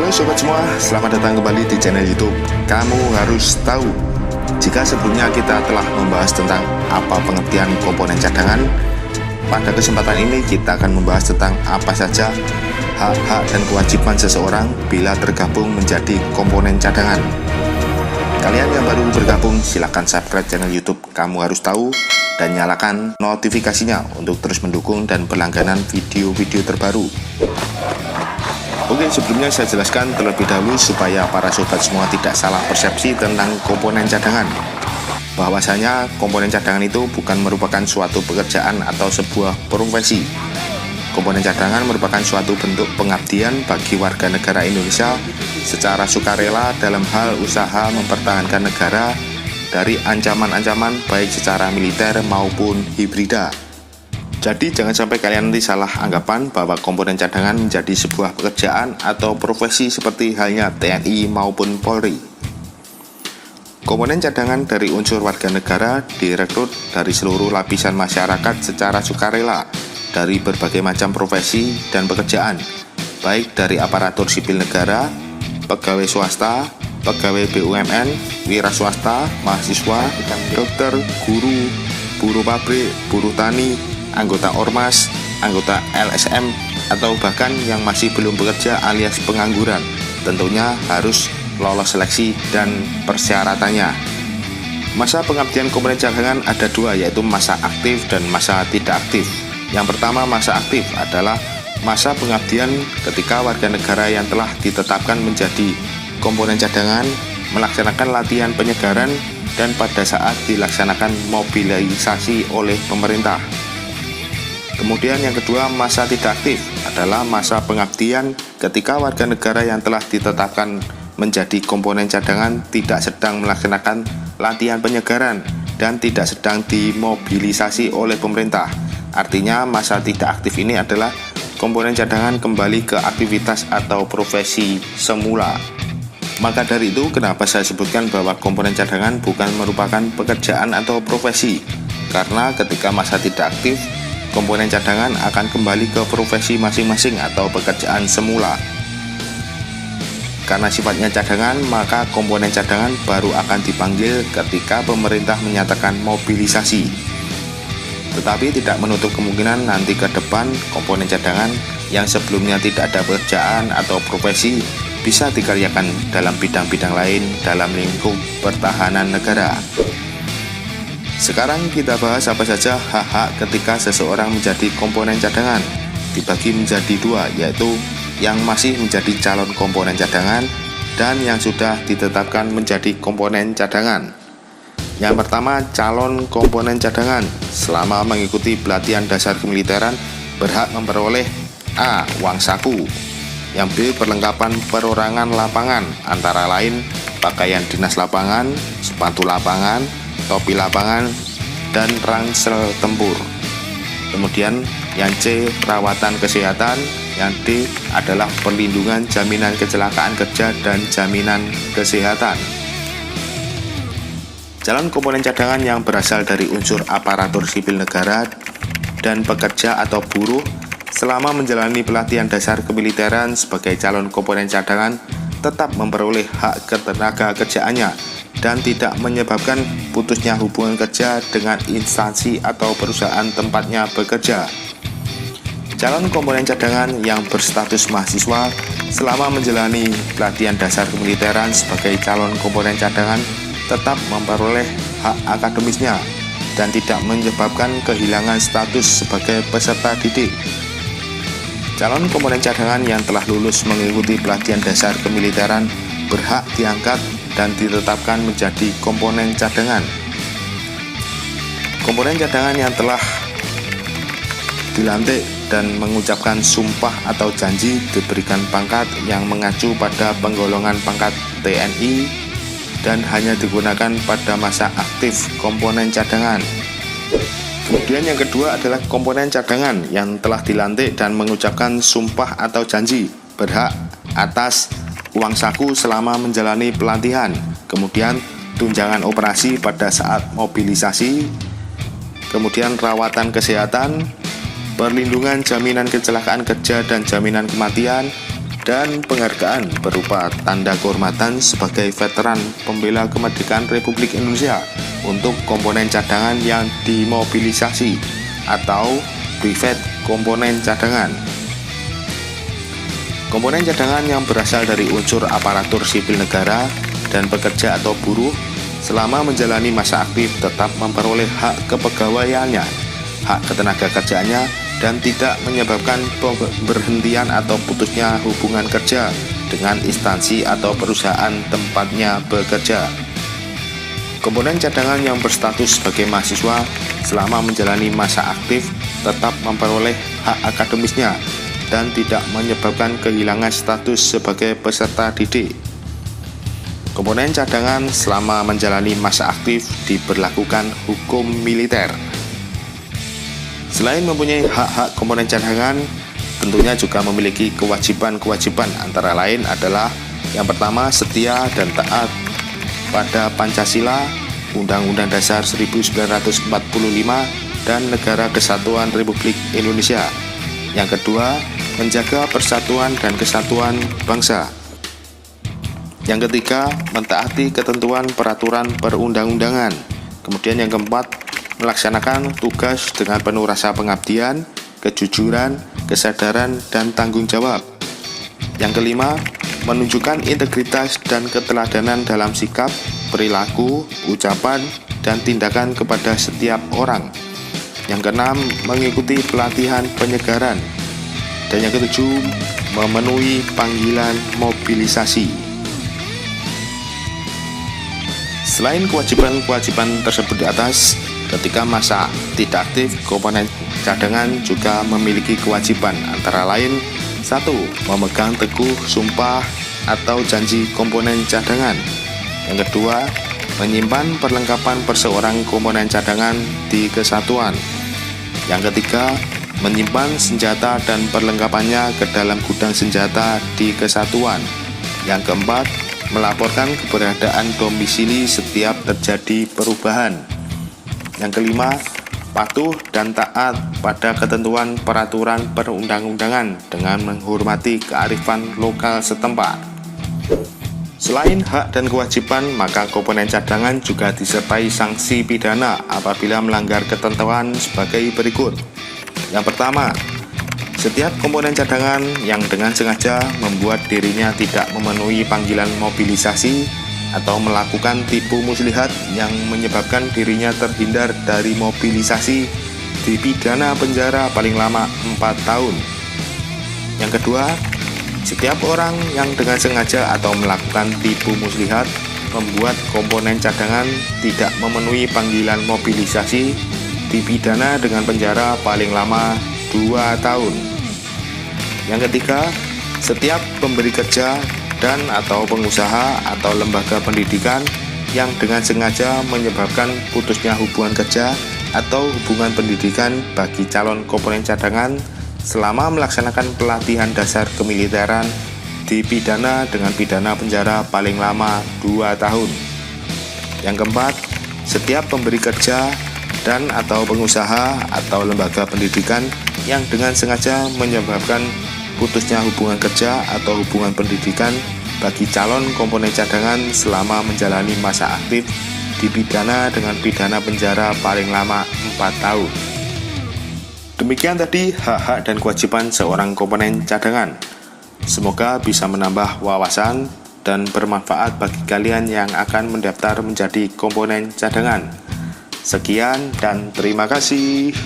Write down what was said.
Halo sobat semua, selamat datang kembali di channel YouTube Kamu Harus Tahu. Jika sebelumnya kita telah membahas tentang apa pengertian komponen cadangan, pada kesempatan ini kita akan membahas tentang apa saja hak-hak dan kewajiban seseorang bila tergabung menjadi komponen cadangan. Kalian yang baru bergabung, silahkan subscribe channel YouTube Kamu Harus Tahu dan nyalakan notifikasinya untuk terus mendukung dan berlangganan video-video terbaru. Oke, sebelumnya saya jelaskan terlebih dahulu supaya para sobat semua tidak salah persepsi tentang komponen cadangan. Bahwasanya komponen cadangan itu bukan merupakan suatu pekerjaan atau sebuah profesi. Komponen cadangan merupakan suatu bentuk pengabdian bagi warga negara Indonesia secara sukarela dalam hal usaha mempertahankan negara dari ancaman-ancaman baik secara militer maupun hibrida. Jadi jangan sampai kalian nanti salah anggapan bahwa komponen cadangan menjadi sebuah pekerjaan atau profesi seperti halnya TNI maupun Polri. Komponen cadangan dari unsur warga negara direkrut dari seluruh lapisan masyarakat secara sukarela dari berbagai macam profesi dan pekerjaan, baik dari aparatur sipil negara, pegawai swasta, pegawai BUMN, wira swasta, mahasiswa, dokter, guru, buruh pabrik, buruh tani, anggota ormas, anggota LSM, atau bahkan yang masih belum bekerja alias pengangguran. Tentunya harus lolos seleksi dan persyaratannya. Masa pengabdian komponen cadangan ada dua, yaitu masa aktif dan masa tidak aktif. Yang pertama, masa aktif adalah masa pengabdian ketika warga negara yang telah ditetapkan menjadi komponen cadangan melaksanakan latihan penyegaran dan pada saat dilaksanakan mobilisasi oleh pemerintah. Kemudian yang kedua, masa tidak aktif adalah masa pengabdian ketika warga negara yang telah ditetapkan menjadi komponen cadangan tidak sedang melaksanakan latihan penyegaran dan tidak sedang dimobilisasi oleh pemerintah. Artinya masa tidak aktif ini adalah komponen cadangan kembali ke aktivitas atau profesi semula. Maka dari itu kenapa saya sebutkan bahwa komponen cadangan bukan merupakan pekerjaan atau profesi, karena ketika masa tidak aktif, komponen cadangan akan kembali ke profesi masing-masing atau pekerjaan semula. Karena sifatnya cadangan, maka komponen cadangan baru akan dipanggil ketika pemerintah menyatakan mobilisasi. Tetapi tidak menutup kemungkinan nanti ke depan komponen cadangan yang sebelumnya tidak ada pekerjaan atau profesi bisa dikaryakan dalam bidang-bidang lain dalam lingkup pertahanan negara. Sekarang kita bahas apa saja hak-hak ketika seseorang menjadi komponen cadangan. Dibagi menjadi dua, yaitu yang masih menjadi calon komponen cadangan dan yang sudah ditetapkan menjadi komponen cadangan. Yang pertama, calon komponen cadangan selama mengikuti pelatihan dasar kemiliteran berhak memperoleh A. Uang saku, yang B. Perlengkapan perorangan lapangan antara lain pakaian dinas lapangan, sepatu lapangan, topi lapangan, dan ransel tempur. Kemudian yang C, perawatan kesehatan. Yang D adalah perlindungan jaminan kecelakaan kerja dan jaminan kesehatan. Calon komponen cadangan yang berasal dari unsur aparatur sipil negara dan pekerja atau buruh selama menjalani pelatihan dasar kemiliteran sebagai calon komponen cadangan tetap memperoleh hak ketenaga kerjaannya dan tidak menyebabkan putusnya hubungan kerja dengan instansi atau perusahaan tempatnya bekerja. Calon komponen cadangan yang berstatus mahasiswa selama menjalani pelatihan dasar kemiliteran sebagai calon komponen cadangan tetap memperoleh hak akademisnya dan tidak menyebabkan kehilangan status sebagai peserta didik. Calon komponen cadangan yang telah lulus mengikuti pelatihan dasar kemiliteran berhak diangkat dan ditetapkan menjadi komponen cadangan. Komponen cadangan yang telah dilantik dan mengucapkan sumpah atau janji diberikan pangkat yang mengacu pada penggolongan pangkat TNI dan hanya digunakan pada masa aktif komponen cadangan. Kemudian yang kedua adalah komponen cadangan yang telah dilantik dan mengucapkan sumpah atau janji berhak atas uang saku selama menjalani pelatihan, kemudian tunjangan operasi pada saat mobilisasi, kemudian rawatan kesehatan, perlindungan jaminan kecelakaan kerja dan jaminan kematian, dan penghargaan berupa tanda kehormatan sebagai veteran pembela kemerdekaan Republik Indonesia untuk komponen cadangan yang dimobilisasi atau private komponen cadangan. Komponen cadangan yang berasal dari unsur aparatur sipil negara dan pekerja atau buruh selama menjalani masa aktif tetap memperoleh hak kepegawaiannya, hak ketenaga kerjaannya, dan tidak menyebabkan pemberhentian atau putusnya hubungan kerja dengan instansi atau perusahaan tempatnya bekerja. Komponen cadangan yang berstatus sebagai mahasiswa selama menjalani masa aktif tetap memperoleh hak akademisnya dan tidak menyebabkan kehilangan status sebagai peserta didik. Komponen cadangan selama menjalani masa aktif diberlakukan hukum militer. Selain mempunyai hak-hak komponen cadangan, tentunya juga memiliki kewajiban-kewajiban, antara lain adalah yang pertama, setia dan taat pada Pancasila, Undang-Undang Dasar 1945, dan Negara Kesatuan Republik Indonesia. Yang kedua, menjaga persatuan dan kesatuan bangsa. Yang ketiga, mentaati ketentuan peraturan perundang-undangan. Kemudian yang keempat, melaksanakan tugas dengan penuh rasa pengabdian, kejujuran, kesadaran, dan tanggung jawab. Yang kelima, menunjukkan integritas dan keteladanan dalam sikap, perilaku, ucapan, dan tindakan kepada setiap orang. Yang keenam, mengikuti pelatihan penyegaran. Dan yang ketujuh, memenuhi panggilan mobilisasi. Selain kewajiban-kewajiban tersebut di atas, ketika masa tidak aktif, komponen cadangan juga memiliki kewajiban, antara lain 1. Memegang teguh sumpah atau janji komponen cadangan. Yang kedua, menyimpan perlengkapan perseorang komponen cadangan di kesatuan. Yang ketiga, menyimpan senjata dan perlengkapannya ke dalam gudang senjata di kesatuan. Yang keempat, melaporkan keberadaan domisili setiap terjadi perubahan. Yang kelima, patuh dan taat pada ketentuan peraturan perundang-undangan dengan menghormati kearifan lokal setempat. Selain hak dan kewajiban, maka komponen cadangan juga disertai sanksi pidana apabila melanggar ketentuan sebagai berikut. Yang pertama, setiap komponen cadangan yang dengan sengaja membuat dirinya tidak memenuhi panggilan mobilisasi atau melakukan tipu muslihat yang menyebabkan dirinya terhindar dari mobilisasi dipidana penjara paling lama 4 tahun. Yang kedua, setiap orang yang dengan sengaja atau melakukan tipu muslihat membuat komponen cadangan tidak memenuhi panggilan mobilisasi dipidana dengan penjara paling lama 2 tahun. Yang ketiga, setiap pemberi kerja dan atau pengusaha atau lembaga pendidikan yang dengan sengaja menyebabkan putusnya hubungan kerja atau hubungan pendidikan bagi calon komponen cadangan selama melaksanakan pelatihan dasar kemiliteran dipidana dengan pidana penjara paling lama 2 tahun. Yang keempat, setiap pemberi kerja dan atau pengusaha atau lembaga pendidikan yang dengan sengaja menyebabkan putusnya hubungan kerja atau hubungan pendidikan bagi calon komponen cadangan selama menjalani masa aktif dipidana dengan pidana penjara paling lama 4 tahun. Demikian tadi hak-hak dan kewajiban seorang komponen cadangan. Semoga bisa menambah wawasan dan bermanfaat bagi kalian yang akan mendaftar menjadi komponen cadangan. Sekian dan terima kasih.